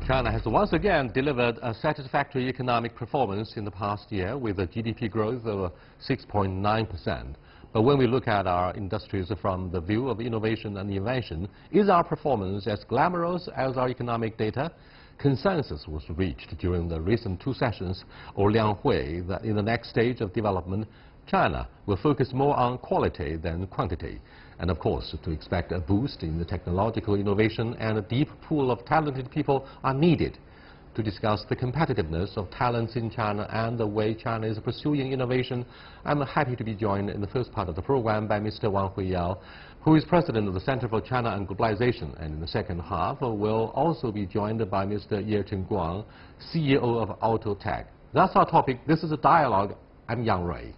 China has once again delivered a satisfactory economic performance in the past year with a GDP growth of 6.9%. But when we look at our industries from the view of innovation and invention, is our performance as glamorous as our economic data? Consensus was reached during the recent two sessions of Lianghui that in the next stage of development, China will focus more on quality than quantity. And of course, to expect a boost in the technological innovation and a deep pool of talented people are needed. To discuss the competitiveness of talents in China and the way China is pursuing innovation, I'm happy to be joined in the first part of the program by Mr. Wang Huiyao, who is president of the Center for China and Globalization. And in the second half, we'll also be joined by Mr. Ye Chengguang, CEO of Autotech. That's our topic. This is a dialogue. I'm Yang Rui.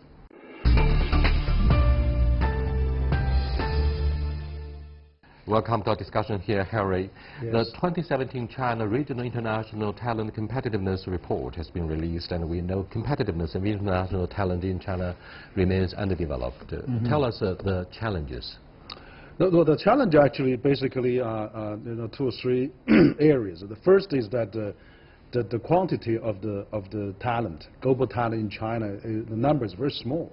Welcome to our discussion here, Harry. Yes. The 2017 China Regional International Talent Competitiveness Report has been released, and we know competitiveness of international talent in China remains underdeveloped. Tell us the challenges. The challenge actually basically are two or three areas. The first is that the quantity of the talent, global talent in China, the number is very small.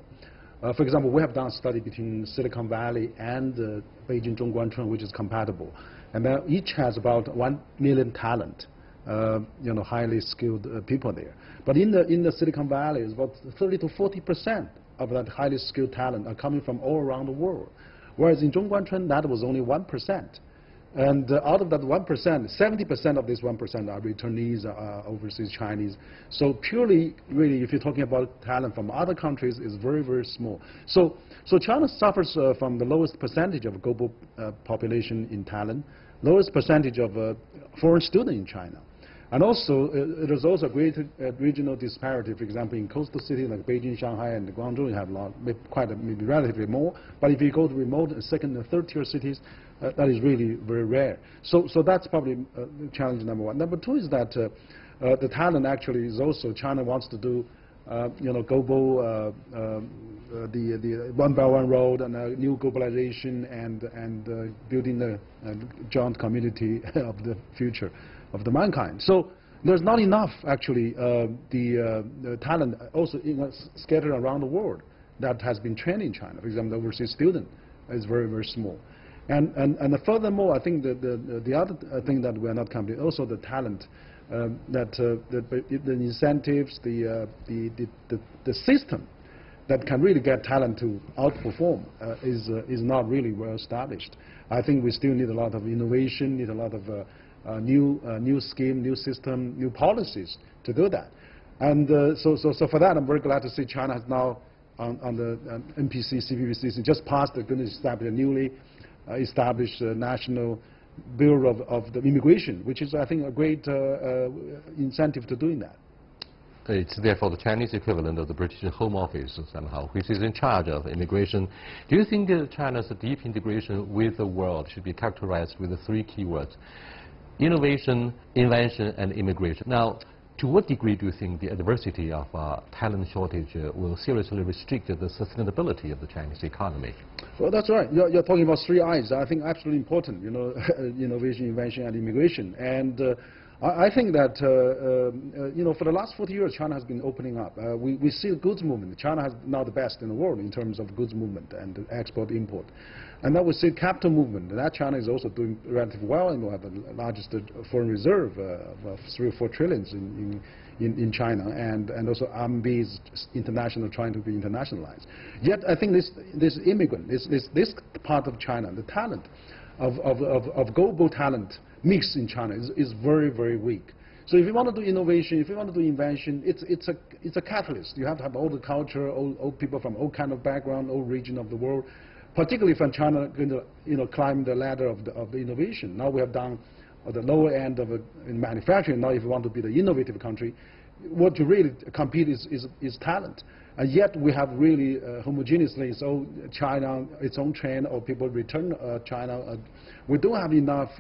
For example, we have done a study between Silicon Valley and Beijing Zhongguancun, which is compatible, and then each has about 1 million talent, highly skilled people there. But in the Silicon Valley, it's about 30 to 40% of that highly skilled talent are coming from all around the world, whereas in Zhongguancun that was only 1%. And out of that 1%, 70% of this 1% are returnees, overseas Chinese. So purely, really, if you're talking about talent from other countries, is very, very small. So China suffers from the lowest percentage of global population in talent, lowest percentage of foreign students in China. And also, there's also a great regional disparity. For example, in coastal cities like Beijing, Shanghai, and Guangzhou, you have maybe relatively more. But if you go to remote second and third tier cities, that is really very rare. So that's probably challenge number one. Number two is that the talent actually is also China wants to do global the one belt one road and new globalization and building the joint community of the future of the mankind. So there's not enough actually the talent also scattered around the world that has been trained in China. For example, the overseas student is very, very small. And furthermore, I think the other thing that we're not counting, also the talent, the incentives, the system that can really get talent to outperform is not really well established. I think we still need a lot of innovation, need a lot of new scheme, new system, new policies to do that. And so for that, I'm very glad to see China has now on the NPC, CPPC, just passed, they're going to establish a newly established National Bureau of the Immigration, which is, I think, a great incentive to doing that. It's therefore the Chinese equivalent of the British Home Office somehow, which is in charge of immigration. Do you think China's deep integration with the world should be characterized with the three key words: innovation, invention, and immigration? Now, to what degree do you think the adversity of talent shortage will seriously restrict the sustainability of the Chinese economy? Well, that's right. You're talking about three I's. I think absolutely important, innovation, invention, and immigration. And I think that, for the last 40 years, China has been opening up. We see a goods movement. China is now the best in the world in terms of goods movement and export, import. And now we see capital movement. And that China is also doing relatively well, and we have the largest foreign reserve of 3 or 4 trillions in China, and also RMB is international, trying to be internationalized. Yet I think this immigrant, this part of China, the talent of global talent mix in China is very, very weak. So if you want to do innovation, if you want to do invention, it's a catalyst. You have to have all the culture, all people from all kind of background, all region of the world, particularly from China going to climb the ladder of the innovation. Now we have done the lower end of in manufacturing. Now if you want to be the innovative country, what you really compete is talent. And yet we have really homogeneously, so China, its own trend, or people return China. We don't have enough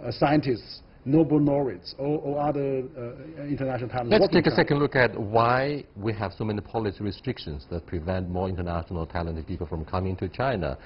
scientists noble laureates or other international talents. Let's take a second look at why we have so many policy restrictions that prevent more international talented people from coming to China.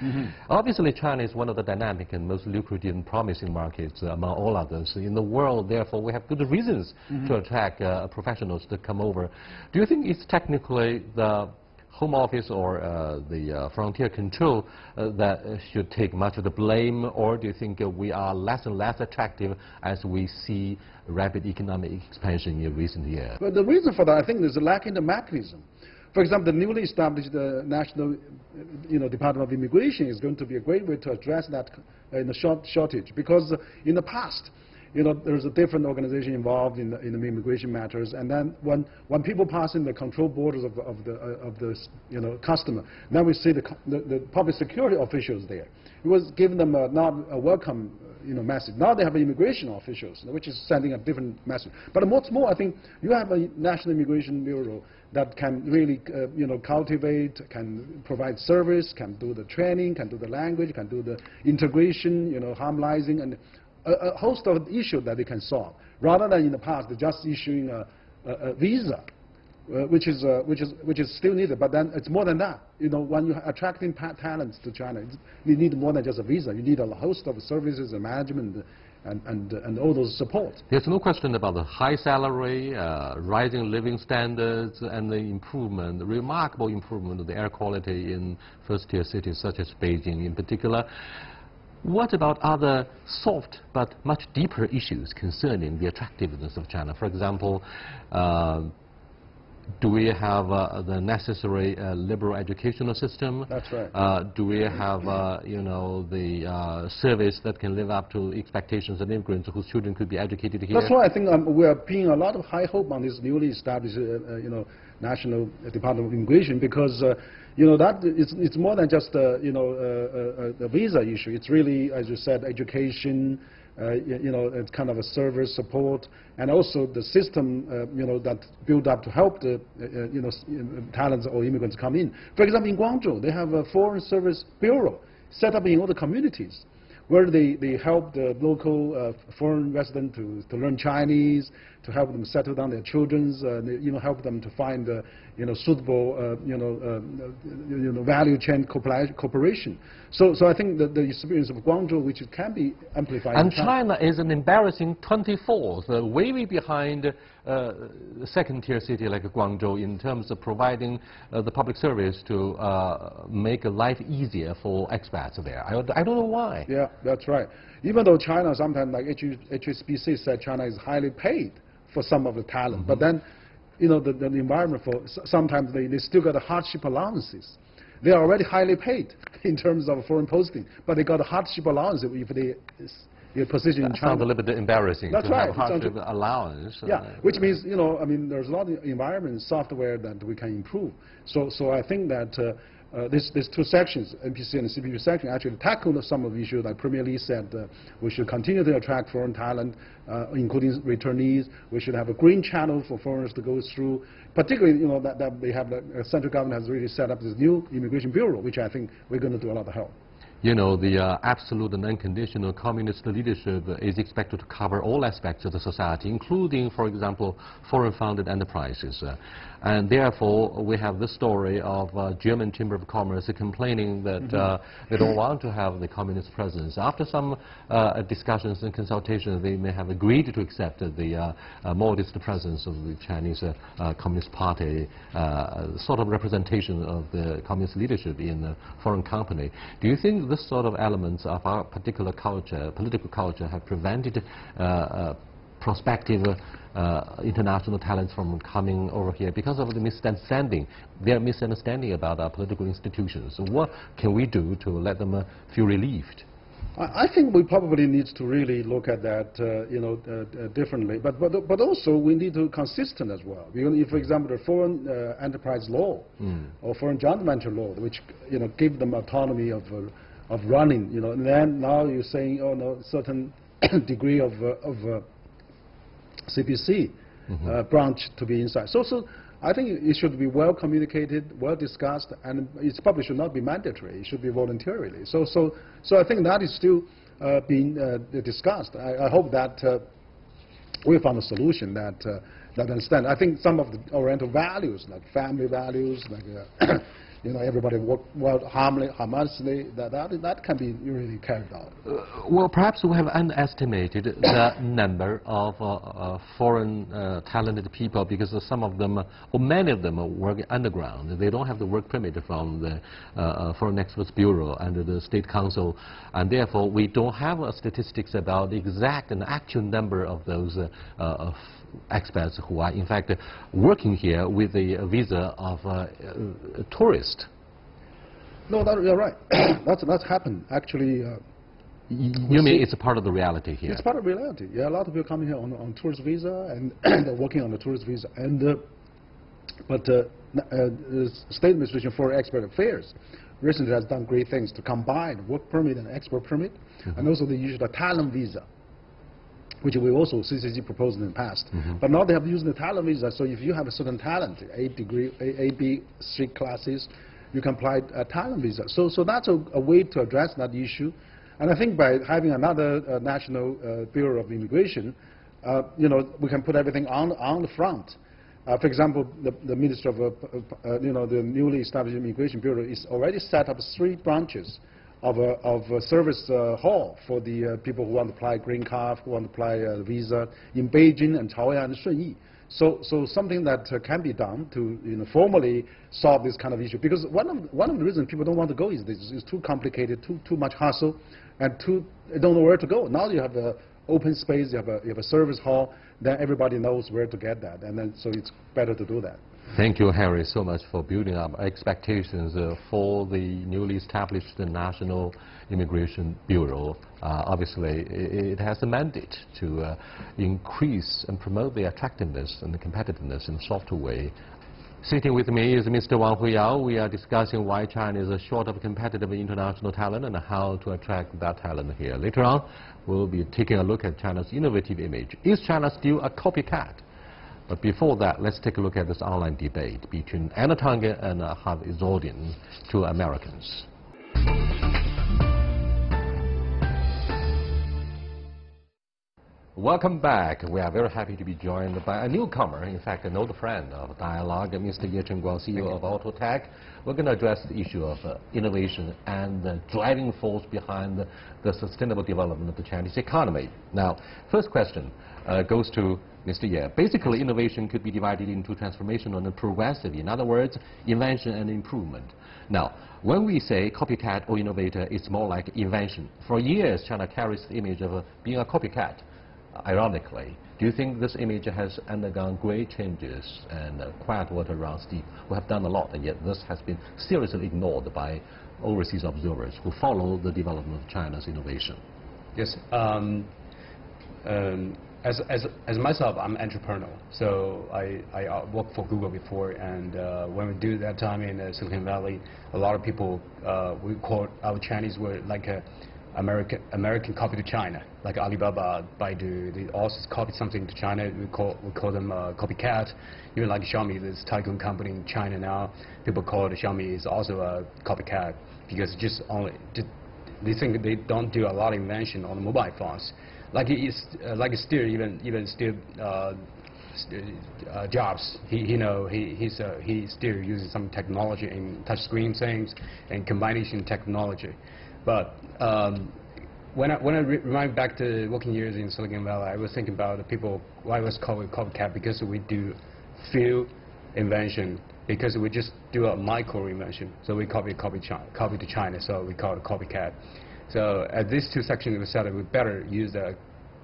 Obviously, China is one of the dynamic and most lucrative and promising markets among all others in the world. Therefore, we have good reasons to attract professionals to come over. Do you think it's technically the Home Office or the frontier control that should take much of the blame, or do you think we are less and less attractive as we see rapid economic expansion in recent years? Well, the reason for that, I think, is lacking the mechanism. For example, the newly established National Department of Immigration is going to be a great way to address that shortage, because in the past, there's a different organization involved in the immigration matters, and then when people pass in the control borders of the customer, then we see the public security officials there. It was giving them not a welcome message. Now they have immigration officials, which is sending a different message. But what's more, I think you have a National Immigration Bureau that can really cultivate, can provide service, can do the training, can do the language, can do the integration, harmonizing, and a host of issues that they can solve, rather than in the past just issuing a visa, which is still needed. But then it's more than that. When you're attracting talents to China, you need more than just a visa. You need a host of services and management and all those support. There's no question about the high salary, rising living standards, and the remarkable improvement of the air quality in first-tier cities such as Beijing in particular. What about other soft but much deeper issues concerning the attractiveness of China? For example, do we have the necessary liberal educational system? That's right. Do we have, the service that can live up to expectations of immigrants whose children could be educated here? That's why I think we are pinning a lot of high hope on this newly established, National Department of Immigration, because that it's more than just a visa issue. It's really, as you said, education. It's kind of a service support, and also the system, that built up to help the, talents or immigrants come in. For example, in Guangzhou, they have a Foreign Service Bureau set up in all the communities, where they help the local foreign resident to learn Chinese, to help them settle down their children, help them to find suitable value chain cooperation. So I think that the experience of Guangzhou, which can be amplified. And China is an embarrassing 24th, way behind second-tier city like Guangzhou in terms of providing the public service to make life easier for expats there. I don't know why. Yeah, that's right. Even though China sometimes, like HSBC said, China is highly paid for some of the talent, but then, the environment for sometimes they still got the hardship allowances. They are already highly paid in terms of foreign posting, but they got a hardship allowance if they position in China. Sounds a little bit embarrassing. That's to right. have hardship allowance. Yeah, which means there's a lot of environment software that we can improve. So I think that these two sections, NPC and the CPP section, actually tackle some of the issues. Like Premier Li said, we should continue to attract foreign talent, including returnees. We should have a green channel for foreigners to go through. Particularly, that they have the central government has really set up this new immigration bureau, which I think we're going to do a lot of help. The absolute and unconditional communist leadership is expected to cover all aspects of the society, including, for example, foreign-funded enterprises. And therefore, we have the story of German Chamber of Commerce complaining that they don't want to have the communist presence. After some discussions and consultations, they may have agreed to accept the modest presence of the Chinese Communist Party, sort of representation of the communist leadership in a foreign company. Do you think this sort of elements of our particular culture, political culture, have prevented prospective international talents from coming over here because of the misunderstanding, their misunderstanding about our political institutions? So what can we do to let them feel relieved? I think we probably need to really look at that, differently. But also we need to be consistent as well. If, for example, the foreign enterprise law or foreign joint venture law, which give them autonomy of running, and then now you're saying, oh no, certain degree of CPC branch to be inside. So I think it should be well communicated, well discussed, and it probably should not be mandatory. It should be voluntarily. So I think that is still being discussed. I hope that we found a solution that understand. I think some of the Oriental values, like family values, like everybody work well harmoniously, that can be really carried out. Well, perhaps we have underestimated the number of foreign talented people, because some of them, or many of them, work underground. They don't have the work permit from the Foreign Exports Bureau and the State Council, and therefore we don't have statistics about the exact and actual number of those expats who are in fact working here with a visa of a tourist. No, you're right. that's happened actually. You mean it's a part of the reality here? It's part of reality. Yeah, a lot of people coming here on tourist visa, and they're working on the tourist visa. And but the State Administration for Export Affairs recently has done great things to combine work permit and export permit, and also they use the talent visa, which we also CCG proposed in the past. But now they have used the talent visa, so if you have a certain talent, A, B, C classes, you can apply a talent visa. So that's a way to address that issue. And I think by having another National Bureau of Immigration, we can put everything on the front. For example, the Minister of, the newly established Immigration Bureau is already set up 3 branches of a service hall for the people who want to apply green card, who want to apply visa in Beijing and Chaoyang and Shunyi. So something that can be done to formally solve this kind of issue. Because one of the reasons people don't want to go is this is too complicated, too much hassle, and they don't know where to go. Now you have an open space, you have a service hall, then everybody knows where to get that, and then so it's better to do that. Thank you, Harry, so much for building up expectations for the newly established National Immigration Bureau. Obviously, it has a mandate to increase and promote the attractiveness and the competitiveness in a softer way. Sitting with me is Mr. Wang Huiyao. We are discussing why China is short of competitive international talent and how to attract that talent here. Later on, we'll be taking a look at China's innovative image. Is China still a copycat? But before that, let's take a look at this online debate between Anna Tange and Harvey Zordian, 2 Americans. Welcome back. We are very happy to be joined by a newcomer, in fact, an old friend of Dialogue, Mr. Ye Chengguang, CEO of Autotech. We're going to address the issue of innovation and the driving force behind the sustainable development of the Chinese economy. Now, first question goes to Mr. Ye. Basically, innovation could be divided into transformational and progressive. In other words, invention and improvement. Now, when we say copycat or innovator, it's more like invention. For years, China carries the image of being a copycat. Ironically, do you think this image has undergone great changes and quiet water runs deep? We have done a lot, and yet this has been seriously ignored by overseas observers who follow the development of China's innovation. Yes. As myself, I'm entrepreneurial, so I worked for Google before, and when we do that time in Silicon Valley, a lot of people, we call our Chinese were like a American copy to China, like Alibaba, Baidu. They also copy something to China. We call them copycat. Even like Xiaomi, this tycoon company in China now, people call it Xiaomi is also a copycat because they think they don't do a lot of invention on the mobile phones. Like even Steve Jobs, he still uses some technology in touchscreen things and combination technology. But when I remind back to working years in Silicon Valley, I was thinking about the people, why was called copycat, because we do few invention, because we just do a micro invention. So we copy to China, so we call it copycat. So at these 2 sections we said we better use the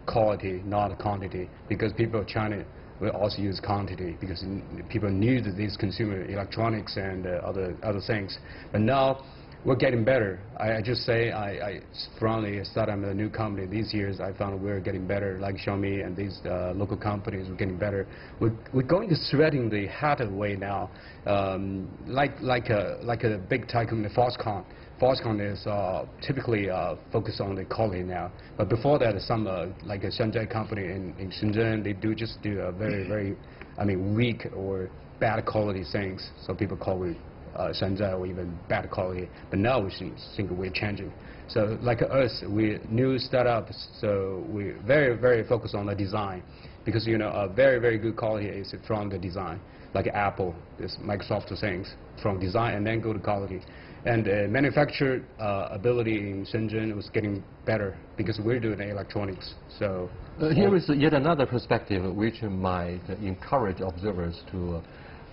quality, not quantity, because people in China will also use quantity because people need these consumer electronics and other things. But now we're getting better. I just say I strongly start on a new company. These years I found we're getting better, like Xiaomi and these local companies. We're getting better. We're going to threading the harder way now, like a big tycoon, the Foxconn. Foxconn is typically focused on the quality now. But before that, some like a Shenzhen company in Shenzhen, they just do a very, weak or bad quality things. So people call it Shenzhen or even bad quality. But now we think we're changing. So like us, we're new startups, so we're very focused on the design. because a very, very good quality is from the design, like Apple, this Microsoft things, from design and then go to quality. And manufacture ability in Shenzhen was getting better because we're doing electronics. So here is yet another perspective which might encourage observers to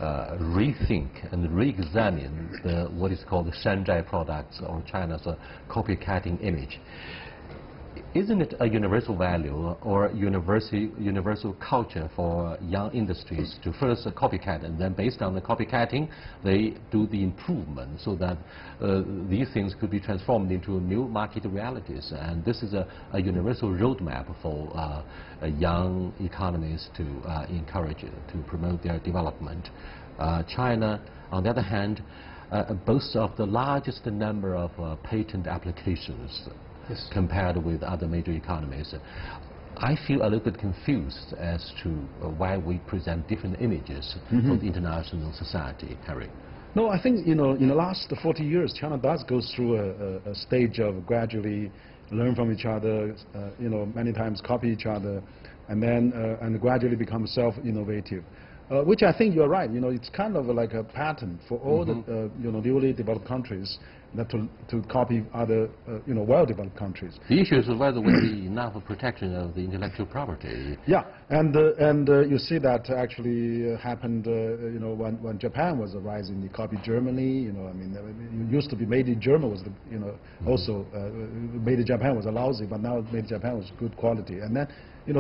rethink and re-examine what is called the Shanghai products or China's copycatting image. Isn't it a universal value or universal culture for young industries to first copycat, and then based on the copycatting they do the improvement so that these things could be transformed into new market realities? And this is a universal roadmap for young economies to encourage, to promote their development. China, on the other hand, boasts of the largest number of patent applications. Yes. Compared with other major economies. I feel a little bit confused as to why we present different images for the international society, Harry. No, I think in the last 40 years, China does go through a stage of gradually learn from each other, many times copy each other, and then and gradually become self-innovative. Which I think you're right. It's kind of like a pattern for all the newly developed countries that to copy other well-developed countries. The issue is whether there will be enough protection of the intellectual property. Yeah, and you see that actually happened when Japan was rising. They copied Germany. It used to be made in Germany was also made in Japan was lousy, but now made in Japan was good quality. And then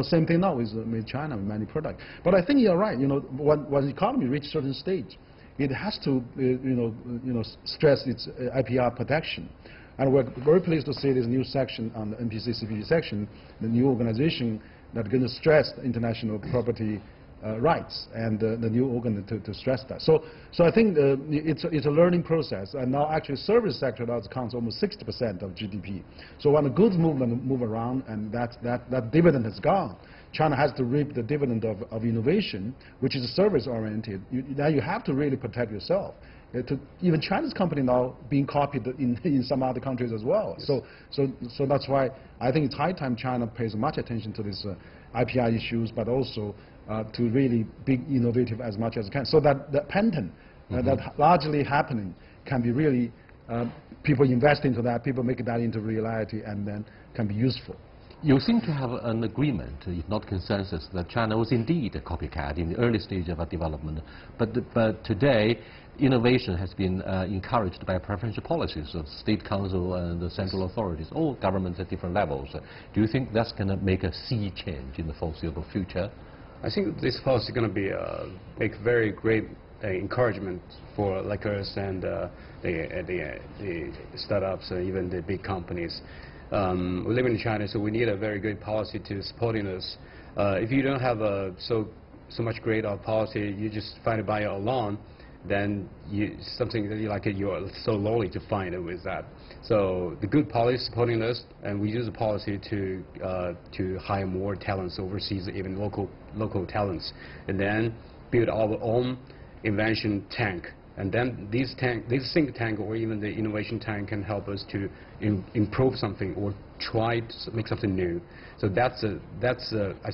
same thing now is made in China with many products. But I think you're right. When the economy reaches a certain stage, it has to, stress its IPR protection. And we're very pleased to see this new section on the NPC-CPG section, the new organization that's going to stress the international property rights, and the new organ to stress that. So I think it's a learning process, and now actually service sector now accounts almost 60% of GDP. So when the goods movement move around, and that dividend has gone, China has to reap the dividend of innovation, which is service-oriented. Now you have to really protect yourself. Even China's company now being copied in some other countries as well. Yes. So that's why I think it's high time China pays much attention to these IPR issues, but also to really be innovative as much as it can. So that the patent that largely happening can be really, people invest into that, people make that into reality, and then can be useful. You seem to have an agreement, if not consensus, that China was indeed a copycat in the early stage of our development. But today, innovation has been encouraged by preferential policies of state council and the central authorities, all governments at different levels. Do you think that's going to make a sea change in the foreseeable future? I think this policy is going to be make very great encouragement for like us and the startups and even the big companies. We live in China, so we need a very good policy to supporting us. If you don't have so much great policy, you just find it by your alone, then something that you're so lonely to find it with that. So the good policy supporting us, and we use the policy to hire more talents overseas, even local talents, and then build our own invention tank. And then this think tank or even the innovation tank can help us to improve something or try to make something new. So I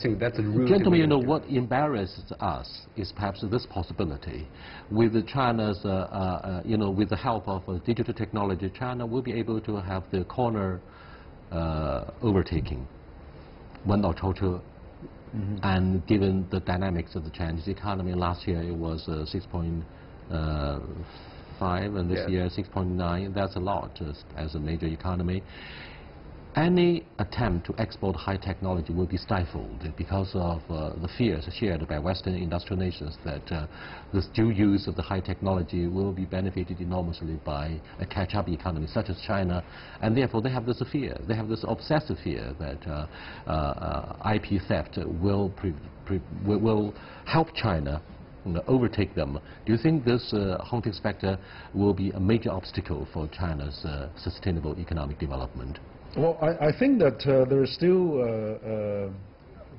think that's a route. Gentlemen, what embarrasses us is perhaps this possibility. With China's, with the help of digital technology, China will be able to have the corner overtaking one or total. And given the dynamics of the Chinese economy, last year it was 6.5, and this year 6.9. That's a lot as a major economy. Any attempt to export high technology will be stifled because of the fears shared by Western industrial nations that the still use of the high technology will be benefited enormously by a catch-up economy such as China, and therefore they have this fear, they have this obsessive fear that IP theft will help China overtake them. Do you think this haunting specter will be a major obstacle for China's sustainable economic development? Well, I think that there is still a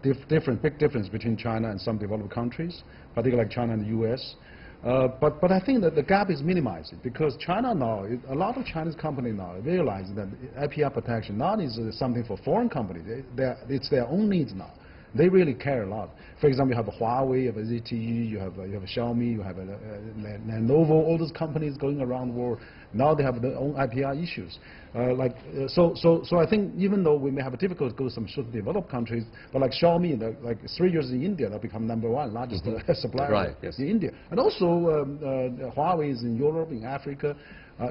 big difference between China and some developed countries, particularly like China and the US. But I think that the gap is minimizing because China now, a lot of Chinese companies now realize that IPR protection not is something for foreign companies. It's their own needs now. they really care a lot. For example, you have a Huawei, you have a ZTE, you have a Xiaomi, you have a Lenovo, all those companies going around the world. Now they have their own IPR issues. So I think even though we may have a difficulty to go to some certain developed countries, but like Xiaomi, like 3 years in India, they'll become #1 largest supplier in India. And also Huawei is in Europe, in Africa.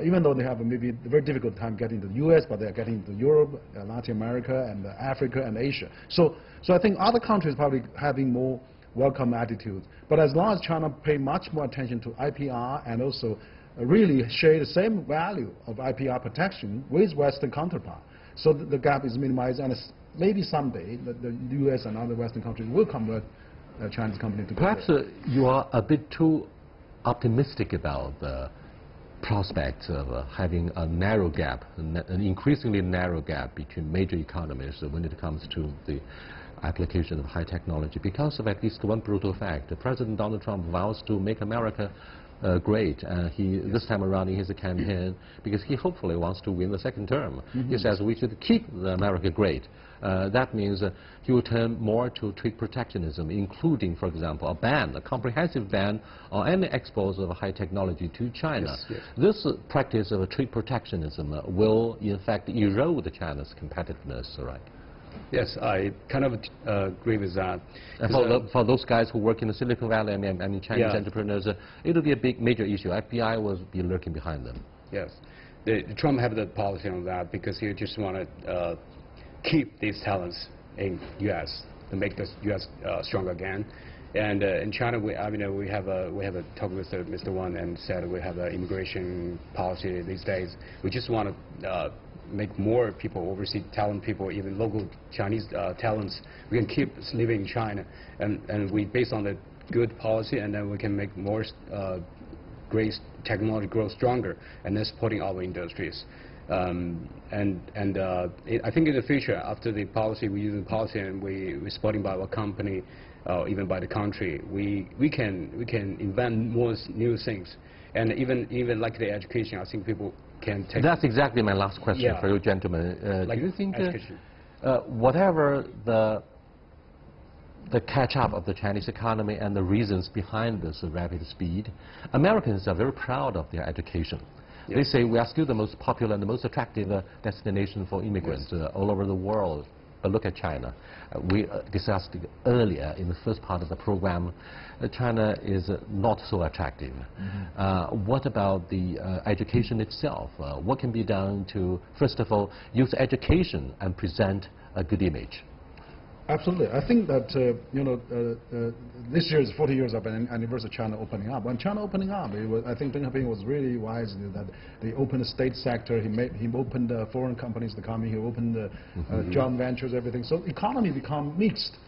Even though they have maybe a very difficult time getting to the U.S., but they are getting to Europe, Latin America, and Africa, and Asia. So I think other countries probably having more welcome attitude. But as long as China pay much more attention to IPR and also really share the same value of IPR protection with Western counterpart, so that the gap is minimized, and maybe someday the U.S. and other Western countries will convert Chinese companies to. Perhaps you are a bit too optimistic about the prospects of having a narrow gap, an increasingly narrow gap between major economies when it comes to the application of high technology, because of at least one brutal fact. President Donald Trump vows to make America great, and this time around in his campaign, because he hopefully wants to win the second term. He says we should keep America great. That means he will turn more to trade protectionism, including, for example, a comprehensive ban on any exports of high technology to China. This practice of trade protectionism will, in fact, erode China's competitiveness, right? Yes, I kind of agree with that. For those guys who work in the Silicon Valley, I mean Chinese entrepreneurs, it will be a major issue. FBI will be lurking behind them. Yes, Trump have the policy on that because he just want to keep these talents in U.S. to make the U.S. strong again. And in China, we have a talk with Mr. Wang and said we have an immigration policy these days. We just want to make more people, overseas talent people, even local Chinese talents, we can keep living in China, and we based on the good policy, and then we can make more great technology grow stronger, and then supporting our industries. I think in the future, after the policy, we use the policy and we're supporting by our company, even by the country, we can invent more new things, and even like the education, I think people can take. That's exactly my last question for you gentlemen. Like do you think whatever the catch-up of the Chinese economy and the reasons behind this rapid speed, Americans are very proud of their education. They say we are still the most popular and the most attractive destination for immigrants all over the world. But look at China. We discussed earlier in the first part of the program, China is not so attractive. What about the education itself? What can be done to, first of all, use education and present a good image? Absolutely. I think that, this year is 40 years of an anniversary of China opening up. When China opening up, I think Deng Xiaoping was really wise that they opened the state sector, he opened foreign companies to come in, he opened joint ventures, everything. So economy become mixed.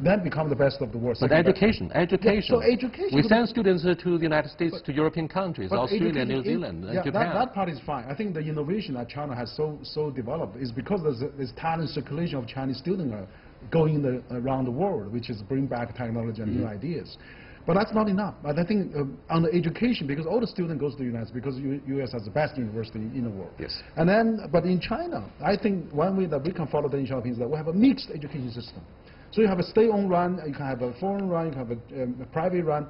Then become the best of the world. But education. Yeah, so education. We send students to the United States, to European countries, Australia, New Zealand, and Japan. That part is fine. I think the innovation that China has so developed is because there's talent circulation of Chinese students going around the world, which is bring back technology and new ideas. But that's not enough. But I think on the education, because all the students goes to the United States, because U.S. has the best university in the world. Yes. And then, but in China, I think one way that we can follow Deng Xiaoping is that we have a mixed education system. So you have a state-owned run, you can have a foreign run, you can have a private run.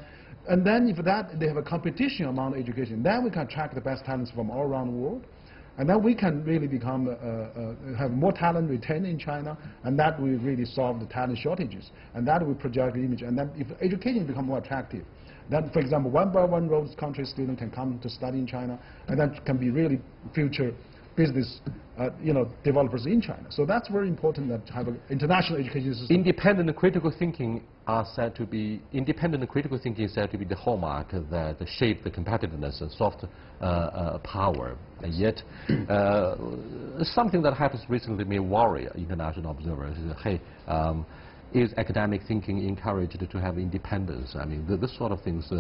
And then if they have a competition among education, then we can attract the best talents from all around the world. And then we can really become, have more talent retained in China, and that will really solve the talent shortages. And that will project the image. And then if education becomes more attractive, then, for example, one by one road country student can come to study in China, and that can be really future business developers in China. So that's very important that have an international education system. Independent critical thinking is said to be the hallmark that shape the competitiveness and soft power. And yet, something that happens recently may worry international observers. Hey, is academic thinking encouraged to have independence? I mean, this sort of things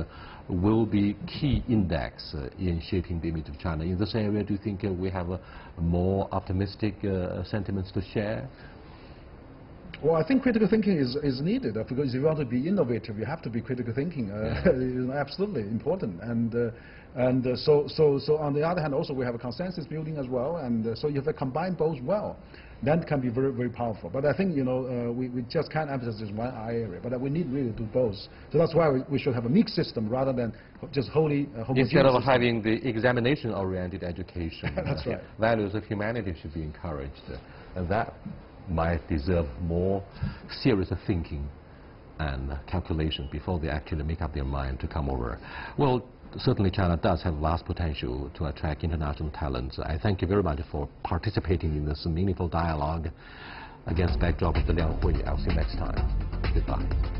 will be key index in shaping the image of China. In this area, do you think we have more optimistic sentiments to share? Well, I think critical thinking is needed, because if you want to be innovative, you have to be critical thinking. Absolutely important. So on the other hand, also we have a consensus building as well, and so you have to combine both well. that can be very, very powerful. But I think, you know, we just can't emphasize this one area, but we need really to do both. So that's why we should have a mixed system rather than just wholly homogeneous Instead of system. having the examination-oriented education, That's right. values of humanity should be encouraged. And that might deserve more serious thinking and calculation before they actually make up their mind to come over. Well, certainly China does have vast potential to attract international talents. I thank you very much for participating in this meaningful dialogue against backdrop of the Liang Hui. I'll see you next time. Goodbye.